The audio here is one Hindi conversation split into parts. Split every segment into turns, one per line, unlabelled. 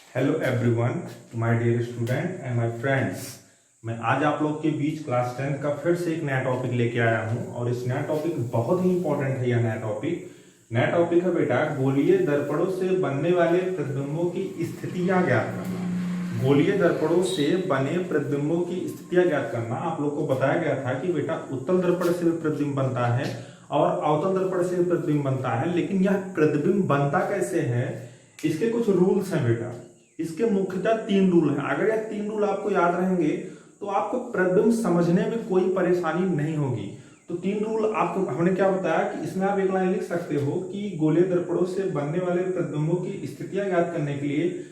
Hello everyone, my dear student and my friends. मैं आज आप लोग के बीच क्लास 10 का फिर से एक नया टॉपिक लेके आया हूं और इस नया टॉपिक बहुत ही इंपॉर्टेंट है। यह नया टॉपिक है बेटा, गोलीय दर्पणों से बनने वाले प्रतिबिंबों की स्थितियां ज्ञात करना। गोलीय दर्पणों से बने प्रतिबिंबों की स्थितियां ज्ञात करना। आप लोग को बताया गया था कि बेटा उत्तल दर्पण से भी प्रतिबिंब बनता है और अवतल दर्पण से भी प्रतिबिंब बनता है, लेकिन यह प्रतिबिंब बनता कैसे है, इसके कुछ रूल्स हैं बेटा। इसके मुख्यतः 3 रूल हैं। अगर यह 3 रूल आपको याद रहेंगे तो आपको प्रतिबिंब समझने में कोई परेशानी नहीं होगी। तो 3 रूल आपको हमने क्या बताया कि इसमें आप एक लाइन लिख सकते हो कि गोलीय दर्पणों से बनने वाले प्रतिबिंबों की स्थितियां ज्ञात करने के लिए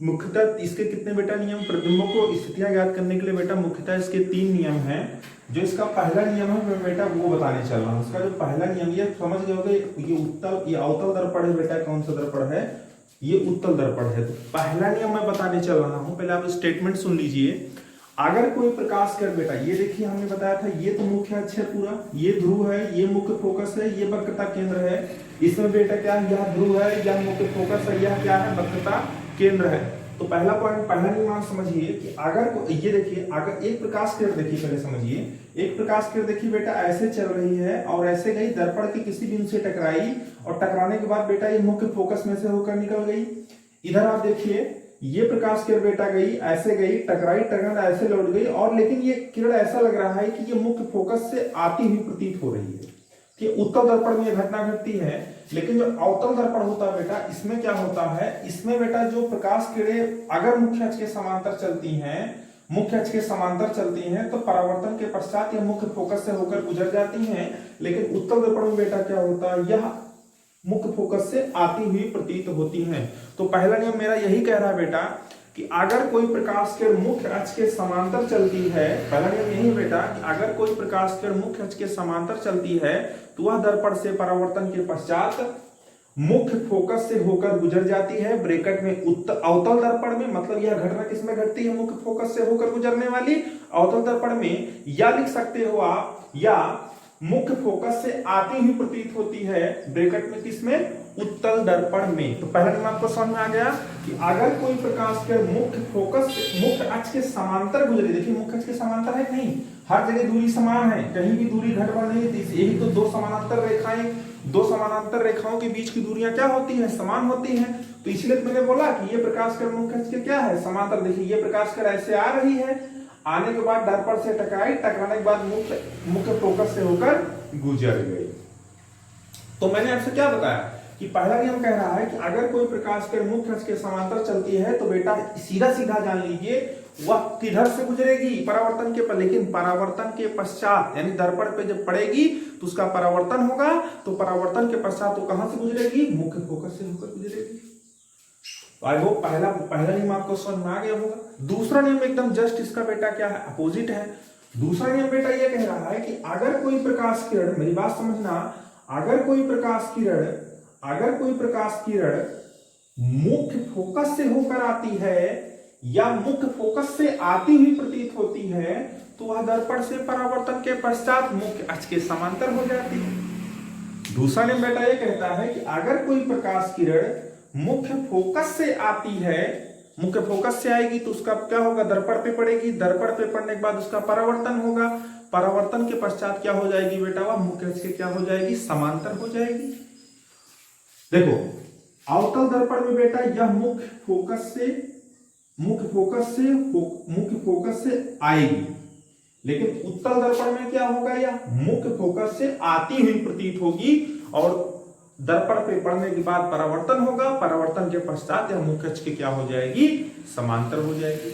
मुख्यतः इसके कितने बेटा नियम, प्रतिबिंबों को स्थितियां ज्ञात करने के लिए बेटा मुख्यतः इसके 3 नियम हैं। जो इसका पहला नियम है मैं बेटा वो बताने चल रहा हूँ। इसका जो पहला नियम ये समझ गए, ये अवतल दर्पण है बेटा। कौन सा दर्पण है? ये उत्तल दर्पण है। तो पहला नियम मैं बताने चल रहा हूं, पहले आप स्टेटमेंट सुन लीजिए। अगर कोई प्रकाश किरण बेटा, ये देखिए हमने बताया था ये तो मुख्य अक्ष है पूरा, ये ध्रुव है, ये मुख्य फोकस है, ये वक्रता केंद्र है। इसमें बेटा क्या है, यह ध्रुव है, यह मुख्य फोकस है, यह क्या है, वक्रता केंद्र है। तो पहला पॉइंट, पहला नियम आप समझिए कि अगर ये देखिए, अगर एक प्रकाश किरण देखिए, पहले समझिए, एक प्रकाश किरण देखिए बेटा ऐसे चल रही है और ऐसे गई, दर्पण के किसी बिंदु से टकराई और टकराने के बाद बेटा ये मुख्य फोकस में से होकर निकल गई। इधर आप देखिए, ये प्रकाश किरण बेटा गई, ऐसे गई, टकराई, टकराने ऐसे लौट गई, और लेकिन ये किरण ऐसा लग रहा है कि ये मुख्य फोकस से आती हुई प्रतीत हो रही है कि उत्तल दर्पण में यह घटना घटती है। लेकिन जो अवतल दर्पण होता है बेटा, इसमें क्या होता है, इसमें बेटा जो प्रकाश किरणें अगर मुख्य अक्ष के समांतर चलती हैं, मुख्य अक्ष के समांतर चलती हैं, तो परावर्तन के पश्चात यह मुख्य फोकस से होकर गुजर जाती हैं। लेकिन उत्तल दर्पण में बेटा क्या होता है, यह मुख्य फोकस से आती हुई प्रतीत होती हैं। तो पहला नियम मेरा यही कह रहा है बेटा कि अगर कोई प्रकाश किरण मुख्य अक्ष के समांतर चलती है, पहला नियम यही बेटा कि अगर कोई प्रकाश किरण मुख्य अक्ष के समांतर चलती है तो वह दर्पण से परावर्तन के पश्चात मुख्य फोकस से होकर गुजर जाती है। ब्रैकेट में अवतल दर्पण में, मतलब यह घटना किसमें घटती है, मुख्य फोकस से होकर गुजरने वाली अवतल दर्पण में, या लिख सकते हो आप, या मुख्य फोकस से आती हुई प्रतीत होती है, ब्रैकेट में किसमें, उत्तल दर्पण में। तो पहला नियम आपको समझ में आ गया कि अगर कोई प्रकाश के मुख्य फोकस मुख्य अक्ष के समांतर गुजरे, देखिए मुख्य अक्ष के समांतर है नहीं, हर जगह दूरी समान है, कहीं भी दूरी घट बढ़ नहीं होती। यही तो दो समानांतर रेखाएं, दो समानांतर रेखाओं के बीच की दूरियां क्या होती हैं, समान होती हैं। तो इसलिए मैंने बोला कि ये प्रकाश किरण मुख्य अक्ष के क्या है, समांतर। देखिए ये प्रकाश किरण ऐसे आ रही है, आने के बाद दर्पण से टकराई, टकराने के बाद मुख्य फोकस से होकर गुजर गई। तो मैंने आपसे क्या बताया कि पहला नियम कह रहा है कि अगर कोई प्रकाश किरण मुख्य अक्ष के समांतर चलती है तो बेटा सीधा सीधा जान लीजिए वह किधर से गुजरेगी, परावर्तन के पर। लेकिन परावर्तन के पश्चात यानी दर्पण पे जब पड़ेगी तो उसका परावर्तन होगा, तो परावर्तन के पश्चात वो कहां से गुजरेगी, मुख्य फोकस से होकर गुजरेगी। आई होप पहला नियम आपको समझ में आ गया होगा। दूसरा नियम एकदम जस्ट इसका बेटा क्या है, अपोजिट है। दूसरा नियम बेटा ये कह रहा है कि अगर कोई प्रकाश किरण, मेरी बात समझना, अगर कोई प्रकाश किरण मुख्य फोकस से होकर आती है या मुख्य फोकस से आती हुई प्रतीत होती है तो वह दर्पण से परावर्तन के पश्चात मुख्य अक्ष के समांतर हो जाती है। दूसरा नियम बेटा ये कहता है कि अगर कोई प्रकाश किरण मुख्य फोकस से आती है, मुख्य फोकस से आएगी तो उसका क्या होगा, दर्पण पे पड़ेगी, दर्पण पे पड़ने के बाद उसका परावर्तन होगा, परावर्तन के पश्चात क्या हो जाएगी बेटा, वह मुख्य अक्ष के क्या हो जाएगी, समांतर हो जाएगी। देखो अवतल दर्पण में बेटा यह मुख्य फोकस से आएगी, लेकिन उत्तल दर्पण में क्या होगा, यह मुख्य फोकस से आती हुई प्रतीत होगी और दर्पण पे पड़ने के बाद परावर्तन होगा, परावर्तन के पश्चात यह मुख्य अक्ष की क्या हो जाएगी, समांतर हो जाएगी।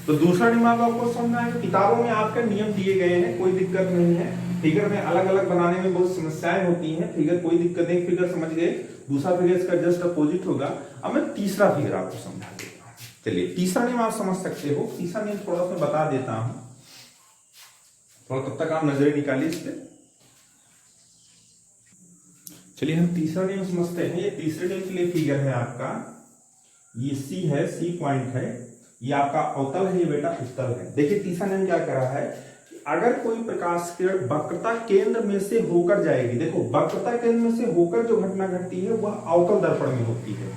तो दूसरा नियम आपको समझना है, किताबों में आपके नियम दिए गए हैं, कोई दिक्कत नहीं है। फिगर में अलग अलग बनाने में बहुत समस्याएं होती हैं, फिगर कोई दिक्कत नहीं, फिगर समझ गए। दूसरा फिगर इसका जस्ट अपोजिट होगा। अब मैं तीसरा फिगर आपको समझा देता हूं। चलिए तीसरा नियम आप समझ सकते हो। तीसरा नियम थोड़ा सा बता देता हूं, थोड़ा तब तक आप नजरें निकालिए इस पे। चलिए हम तीसरा नियम समझते हैं। ये तीसरे नियम के लिए फिगर है आपका, ये सी है, सी पॉइंट है, ये आपका अवतल है, ये बेटा उत्तल है। देखिए तीसरा नियम क्या कह रहा है कि अगर कोई प्रकाश किरण वक्रता केंद्र में से होकर जाएगी, देखो वक्रता केंद्र में से होकर जो घटना घटती है वह अवतल दर्पण में होती है,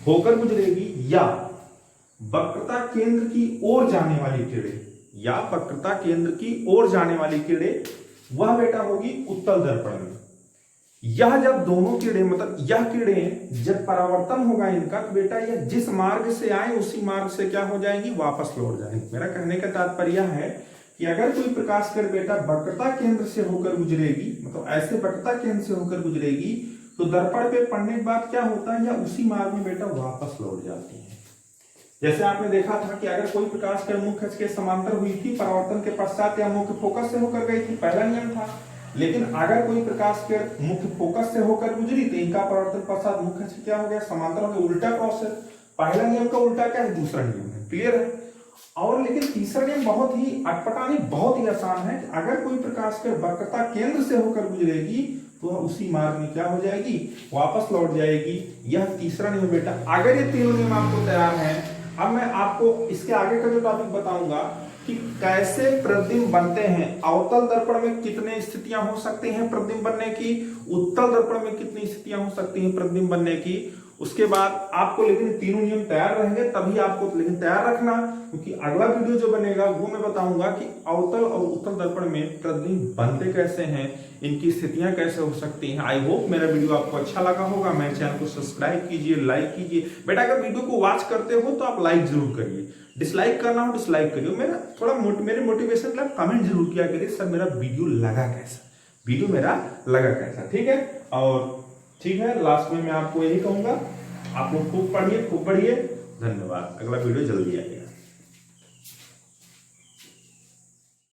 होकर गुजरेगी, या वक्रता केंद्र की ओर जाने वाली किरणें या वक्रता केंद्र की ओर जाने वाली किरणें वह बेटा होगी उत्तल दर्पण में। यह जब दोनों किरणें मतलब यह किरणें जब परावर्तन होगा इनका तो बेटा यह जिस मार्ग से आए उसी मार्ग से क्या हो जाएंगी, वापस लौट जाएंगी। मेरा कहने का तात्पर्य यह है कि अगर कोई प्रकाश किरण बेटा वक्रता केंद्र से होकर गुजरेगी, मतलब ऐसे वक्रता केंद्र से होकर गुजरेगी, तो दर्पण पे पड़ने के बाद क्या होता है, या उसी मार्ग में बेटा वापस लौट जाती है। जैसे आपने देखा था कि अगर कोई प्रकाश किरण मुख्य अक्ष के समांतर हुई थी, परावर्तन के पश्चात या मुख्य फोकस से होकर गई थी, पहला नियम था। लेकिन अगर कोई प्रकाश किरण मुख्य फोकस से होकर गुजरी तो इनका परावर्तन पश्चात मुख्य अक्ष क्या हो गया, समांतर हो गया, उल्टा प्रोसेस। पहला नियम का उल्टा क्या है, दूसरा नियम है। क्लियर है? और लेकिन तीसरा नियम बहुत ही अटपटा बहुत ही आसान है कि अगर कोई प्रकाश किरण वक्रता केंद्र से होकर गुजरेगी तो उसी मार्ग में क्या हो जाएगी, वापस लौट जाएगी। यह तीसरा नियम बेटा। अगर ये तीनों नियम आपको तैयार हैं, अब मैं आपको इसके आगे का जो टॉपिक बताऊंगा कि कैसे प्रतिबिंब बनते हैं। अवतल दर्पण में कितने स्थितियां हो सकती हैं प्रतिबिंब बनने की, उत्तल दर्पण में कितनी स्थितियां हो सकती हैं प्रतिबिंब बनने की। उसके बाद आपको लेकिन तीनों नियम तैयार रहेंगे तभी आपको लेकिन तैयार रखना, क्योंकि अगला वीडियो जो बनेगा वो मैं बताऊंगा कि अवतल और उत्तल दर्पण में प्रतिबिंब बनते कैसे हैं, इनकी स्थितियां कैसे हो सकती हैं। आई होप मेरा वीडियो आपको अच्छा लगा होगा। मेरे चैनल को सब्सक्राइब कीजिए, लाइक कीजिए। बेटा अगर वीडियो को वॉच करते हो तो आप लाइक जरूर करिए, डिसलाइक करना हो डिसलाइक करिए। मेरा थोड़ा मेरे मोटिवेशन के लिए कमेंट जरूर किया करिए, सर मेरा वीडियो लगा कैसा, वीडियो मेरा लगा कैसा। ठीक है? और ठीक है, लास्ट में मैं आपको यही कहूंगा, आप लोग खूब पढ़िए, खूब पढ़िए। धन्यवाद। अगला वीडियो जल्दी आएगा।